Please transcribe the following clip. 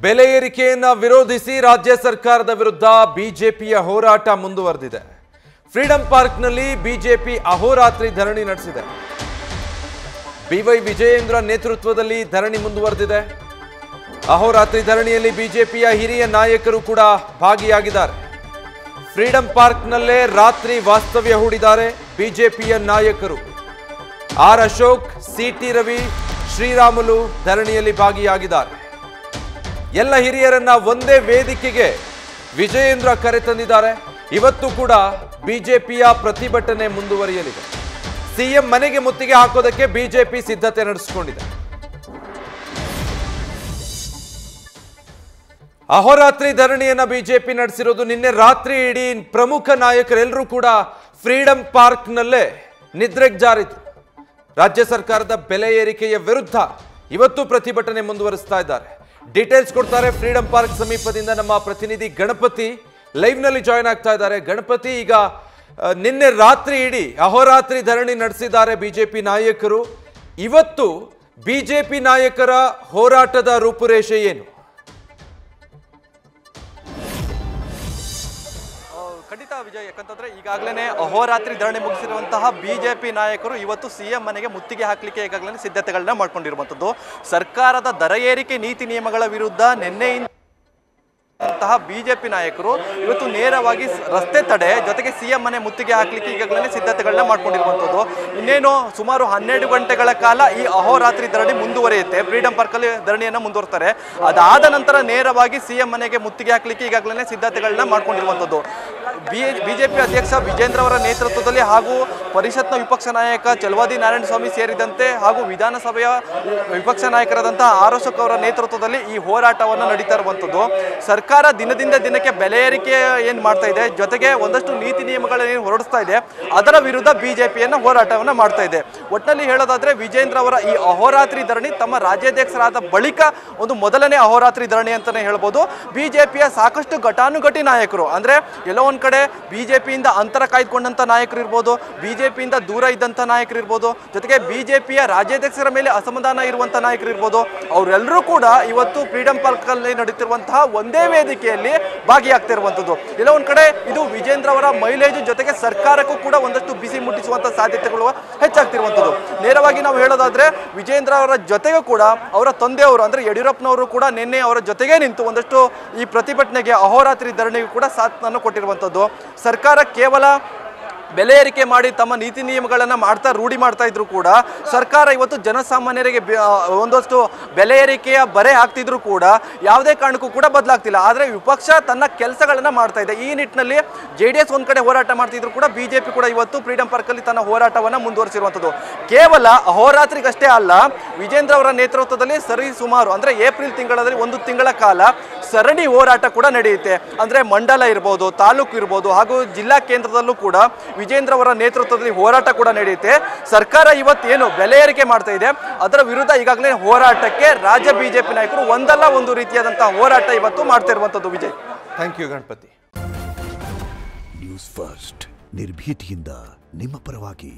ಬೆಲೆ ಏರಿಕೆಯನ್ನು ವಿರೋಧಿಸಿ ರಾಜ್ಯ ಸರ್ಕಾರದ ವಿರುದ್ಧ ಬಿಜೆಪಿಯ ಹೋರಾಟ ಮುಂದುವರೆದಿದೆ. ಫ್ರೀಡಂ ಪಾರ್ಕ್ನಲ್ಲಿ ಬಿಜೆಪಿ ಅಹೋರಾತ್ರಿ ಧರಣಿ ನಡೆಸಿದೆ. ಬಿವೈ ವಿಜಯೇಂದ್ರ ನೇತೃತ್ವದಲ್ಲಿ ಧರಣಿ ಮುಂದುವರೆದಿದೆ. ಅಹೋರಾತ್ರಿ ಧರಣಿಯಲ್ಲಿ ಬಿಜೆಪಿಯ ಹಿರಿಯ ನಾಯಕರು ಕೂಡ ಭಾಗಿಯಾಗಿದ್ದಾರೆ. ಫ್ರೀಡಂ ಪಾರ್ಕ್ನಲ್ಲೇ ರಾತ್ರಿ ವಾಸ್ತವ್ಯ ಹೂಡಿದ್ದಾರೆ ಬಿಜೆಪಿಯ ನಾಯಕರು. ಆರ್ ಅಶೋಕ್, ಸಿಟಿ ರವಿ, ಶ್ರೀರಾಮುಲು ಧರಣಿಯಲ್ಲಿ ಭಾಗಿಯಾಗಿದ್ದಾರೆ. ಎಲ್ಲ ಹಿರಿಯರನ್ನ ಒಂದೇ ವೇದಿಕೆಗೆ ವಿಜಯೇಂದ್ರ ಕರೆ ತಂದಿದ್ದಾರೆ. ಇವತ್ತು ಕೂಡ ಬಿಜೆಪಿಯ ಪ್ರತಿಭಟನೆ ಮುಂದುವರಿಯಲಿದೆ. ಸಿಎಂ ಮನೆಗೆ ಮುತ್ತಿಗೆ ಹಾಕೋದಕ್ಕೆ ಬಿಜೆಪಿ ಸಿದ್ಧತೆ ನಡೆಸಿಕೊಂಡಿದೆ. ಅಹೋರಾತ್ರಿ ಧರಣಿಯನ್ನ ಬಿಜೆಪಿ ನಡೆಸಿರೋದು. ನಿನ್ನೆ ರಾತ್ರಿ ಇಡೀ ಪ್ರಮುಖ ನಾಯಕರೆಲ್ಲರೂ ಕೂಡ ಫ್ರೀಡಂ ಪಾರ್ಕ್ನಲ್ಲೇ ನಿದ್ರೆಗೆ ಜಾರಿದ್ರು. ರಾಜ್ಯ ಸರ್ಕಾರದ ಬೆಲೆ ಏರಿಕೆಯ ವಿರುದ್ಧ ಇವತ್ತು ಪ್ರತಿಭಟನೆ ಮುಂದುವರಿಸ್ತಾ ಇದ್ದಾರೆ. ಡೀಟೇಲ್ಸ್ ಕೊಡ್ತಾರೆ ಫ್ರೀಡಂ ಪಾರ್ಕ್ ಸಮೀಪದಿಂದ ನಮ್ಮ ಪ್ರತಿನಿಧಿ ಗಣಪತಿ ಲೈವ್ ನಲ್ಲಿ ಜಾಯಿನ್ ಆಗ್ತಾ ಇದ್ದಾರೆ. ಗಣಪತಿ, ಈಗ ನಿನ್ನೆ ರಾತ್ರಿ ಇಡೀ ಅಹೋರಾತ್ರಿ ಧರಣಿ ನಡೆಸಿದ್ದಾರೆ ಬಿಜೆಪಿ ನಾಯಕರು. ಇವತ್ತು ಬಿಜೆಪಿ ನಾಯಕರ ಹೋರಾಟದ ರೂಪುರೇಷೆ ಏನು? ಖಂಡಿತ ವಿಜಯ್, ಯಾಕಂತಂದ್ರೆ ಈಗಾಗಲೇ ಅಹೋರಾತ್ರಿ ಧರಣಿ ಮುಗಿಸಿರುವಂತಹ ಬಿಜೆಪಿ ನಾಯಕರು ಇವತ್ತು ಸಿಎಂ ಮನೆಗೆ ಮುತ್ತಿಗೆ ಹಾಕಲಿಕ್ಕೆ ಈಗಾಗಲೇ ಸಿದ್ಧತೆಗಳನ್ನ ಮಾಡ್ಕೊಂಡಿರುವಂಥದ್ದು. ಸರ್ಕಾರದ ದರ ಏರಿಕೆ ನೀತಿ ನಿಯಮಗಳ ವಿರುದ್ಧ ನಿನ್ನೆಯಿಂದ ಬಿಜೆಪಿ ನಾಯಕರು ಇವತ್ತು ನೇರವಾಗಿ ರಸ್ತೆ ತಡೆ ಜೊತೆಗೆ ಸಿಎಂ ಮನೆ ಮುತ್ತಿಗೆ ಹಾಕಲಿಕ್ಕೆ ಈಗಾಗಲೇ ಸಿದ್ಧತೆಗಳನ್ನ ಮಾಡ್ಕೊಂಡಿರುವಂಥದ್ದು. ಇನ್ನೇನು ಸುಮಾರು 12 ಗಂಟೆಗಳ ಕಾಲ ಈ ಅಹೋರಾತ್ರಿ ಧರಣಿ ಮುಂದುವರಿಯುತ್ತೆ. ಫ್ರೀಡಂ ಪಾರ್ಕ್ ಅಲ್ಲಿ ಧರಣಿಯನ್ನ ಮುಂದುವರ್ತಾರೆ. ಅದಾದ ನಂತರ ನೇರವಾಗಿ ಸಿಎಂ ಮನೆಗೆ ಮುತ್ತಿಗೆ ಹಾಕಲಿಕ್ಕೆ ಈಗಾಗಲೇ ಸಿದ್ಧತೆಗಳನ್ನ ಮಾಡ್ಕೊಂಡಿರುವಂಥದ್ದು. ಬಿಜೆಪಿ ಅಧ್ಯಕ್ಷ ವಿಜೇಂದ್ರ ಅವರ ನೇತೃತ್ವದಲ್ಲಿ ಹಾಗೂ ಪರಿಷತ್ನ ವಿಪಕ್ಷ ನಾಯಕ ಚಲವಾದಿ ನಾರಾಯಣ ಸ್ವಾಮಿ ಸೇರಿದಂತೆ ಹಾಗೂ ವಿಧಾನಸಭೆಯ ವಿಪಕ್ಷ ನಾಯಕರಾದಂತಹ ಆರ್ ಅಶೋಕ್ ಅವರ ನೇತೃತ್ವದಲ್ಲಿ ಈ ಹೋರಾಟವನ್ನು ನಡೀತಾ ಇರುವಂಥದ್ದು. ಸರ್ಕಾರ ದಿನದಿಂದ ದಿನಕ್ಕೆ ಬೆಲೆ ಏರಿಕೆ ಏನ್ ಮಾಡ್ತಾ ಇದೆ, ಜೊತೆಗೆ ಒಂದಷ್ಟು ನೀತಿ ನಿಯಮಗಳನ್ನ ಹೊರಡಿಸ್ತಾ ಇದೆ, ಅದರ ವಿರುದ್ಧ ಬಿಜೆಪಿಯನ್ನ ಹೋರಾಟವನ್ನ ಮಾಡ್ತಾ ಇದೆ. ಒಟ್ಟಿನಲ್ಲಿ ಹೇಳೋದಾದ್ರೆ ವಿಜೇಂದ್ರ ಅವರ ಈ ಅಹೋರಾತ್ರಿ ಧರಣಿ ತಮ್ಮ ರಾಜ್ಯಾಧ್ಯಕ್ಷರಾದ ಬಳಿಕ ಒಂದು ಮೊದಲನೇ ಅಹೋರಾತ್ರಿ ಧರಣಿ ಅಂತಾನೆ ಹೇಳ್ಬೋದು. ಬಿಜೆಪಿಯ ಸಾಕಷ್ಟು ಘಟಾನುಘಟಿ ನಾಯಕರು, ಅಂದ್ರೆ ಎಲ್ಲೋ ಒಂದ್ ಕಡೆ ಬಿಜೆಪಿಯಿಂದ ಅಂತರ ಕಾಯ್ದುಕೊಂಡಂತ ನಾಯಕರು ಇರ್ಬೋದು, ಬಿಜೆಪಿಯಿಂದ ದೂರ ಇದ್ದಂತ ನಾಯಕರು ಇರ್ಬೋದು, ಜೊತೆಗೆ ಬಿಜೆಪಿಯ ರಾಜ್ಯಾಧ್ಯಕ್ಷರ ಮೇಲೆ ಅಸಮಾಧಾನ ಇರುವಂತಹ ನಾಯಕರು ಇರ್ಬೋದು, ಅವರೆಲ್ಲರೂ ಕೂಡ ಇವತ್ತು ಫ್ರೀಡಂ ಪಾರ್ಕ್ ಅಲ್ಲಿ ನಡೀತಿರುವಂತಹ ಒಂದೇ ವೇದಿಕೆಯಲ್ಲಿ ಭಾಗಿಯಾಗ್ತಿರುವಂಥದ್ದು. ಎಲ್ಲ ಒಂದ್ ಕಡೆ ಇದು ವಿಜೇಂದ್ರ ಅವರ ಮೈಲೇಜ್ ಜೊತೆಗೆ ಸರ್ಕಾರಕ್ಕೂ ಕೂಡ ಒಂದಷ್ಟು ಬಿಸಿ ಮುಟ್ಟಿಸುವಂತ ಸಾಧ್ಯತೆಗಳು ಹೆಚ್ಚಾಗ್ತಿರುವಂಥದ್ದು. ನೇರವಾಗಿ ನಾವು ಹೇಳೋದಾದ್ರೆ ವಿಜೇಂದ್ರ ಅವರ ಜೊತೆಗೂ ಕೂಡ ಅವರ ತಂದೆಯವರು ಅಂದ್ರೆ ಯಡಿಯೂರಪ್ಪನವರು ಕೂಡ ನಿನ್ನೆ ಅವರ ಜೊತೆಗೆ ನಿಂತು ಒಂದಷ್ಟು ಈ ಪ್ರತಿಭಟನೆಗೆ ಅಹೋರಾತ್ರಿ ಧರಣಿಗೂ ಕೂಡ ಸಾಥನ್ನು ಕೊಟ್ಟಿರುವಂಥದ್ದು. ಸರ್ಕಾರ ಕೇವಲ ಬೆಲೆ ಏರಿಕೆ ಮಾಡಿ ತಮ್ಮ ನೀತಿ ನಿಯಮಗಳನ್ನು ರೂಢಿ ಮಾಡ್ತಾ ಇದ್ರು ಕೂಡ ಸರ್ಕಾರ ಇವತ್ತು ಜನಸಾಮಾನ್ಯರಿಗೆ ಒಂದಷ್ಟು ಬೆಲೆ ಏರಿಕೆಯ ಬರೆ ಹಾಕ್ತಿದ್ರು ಕೂಡ ಯಾವುದೇ ಕಾರಣಕ್ಕೂ ಕೂಡ ಬದಲಾಗ್ತಿಲ್ಲ. ಆದರೆ ವಿಪಕ್ಷ ತನ್ನ ಕೆಲಸಗಳನ್ನ ಮಾಡ್ತಾ ಇದೆ. ಈ ನಿಟ್ಟಿನಲ್ಲಿ JDS ಒಂದ್ ಕಡೆ ಹೋರಾಟ ಮಾಡ್ತಿದ್ರು ಕೂಡ ಬಿಜೆಪಿ ಕೂಡ ಇವತ್ತು ಫ್ರೀಡಂ ಪಾರ್ಕ್ ಅಲ್ಲಿ ತನ್ನ ಹೋರಾಟವನ್ನ ಮುಂದುವರಿಸಿರುವಂಥದ್ದು. ಕೇವಲ ಅಹೋರಾತ್ರಿಗಷ್ಟೇ ಅಲ್ಲ, ವಿಜೇಂದ್ರ ಅವರ ನೇತೃತ್ವದಲ್ಲಿ ಸರಿ ಸುಮಾರು ಅಂದ್ರೆ ಏಪ್ರಿಲ್ ತಿಂಗಳಲ್ಲಿ 1 ತಿಂಗಳ ಕಾಲ ಸರಣಿ ಹೋರಾಟ ಕೂಡ ನಡೆಯುತ್ತೆ. ಅಂದ್ರೆ ಮಂಡಲ ಇರ್ಬೋದು, ತಾಲೂಕು ಇರ್ಬೋದು ಹಾಗೂ ಜಿಲ್ಲಾ ಕೇಂದ್ರದಲ್ಲೂ ಕೂಡ ವಿಜೇಂದ್ರ ಅವರ ನೇತೃತ್ವದಲ್ಲಿ ಹೋರಾಟ ಕೂಡ ನಡೆಯುತ್ತೆ. ಸರ್ಕಾರ ಇವತ್ತೇನು ಬೆಲೆ ಏರಿಕೆ ಮಾಡ್ತಾ ಇದೆ ಅದರ ವಿರುದ್ಧ ಈಗಾಗಲೇ ಹೋರಾಟಕ್ಕೆ ರಾಜ್ಯ ಬಿಜೆಪಿ ನಾಯಕರು ಒಂದಲ್ಲ ಒಂದು ರೀತಿಯಾದಂತಹ ಹೋರಾಟ ಇವತ್ತು ಮಾಡ್ತಾ ಇರುವಂತದ್ದು. Vijay, thank you Ganapathi. News first ನಿರ್ಭೀತಿಯಿಂದ ನಿಮ್ಮ ಪರವಾಗಿ.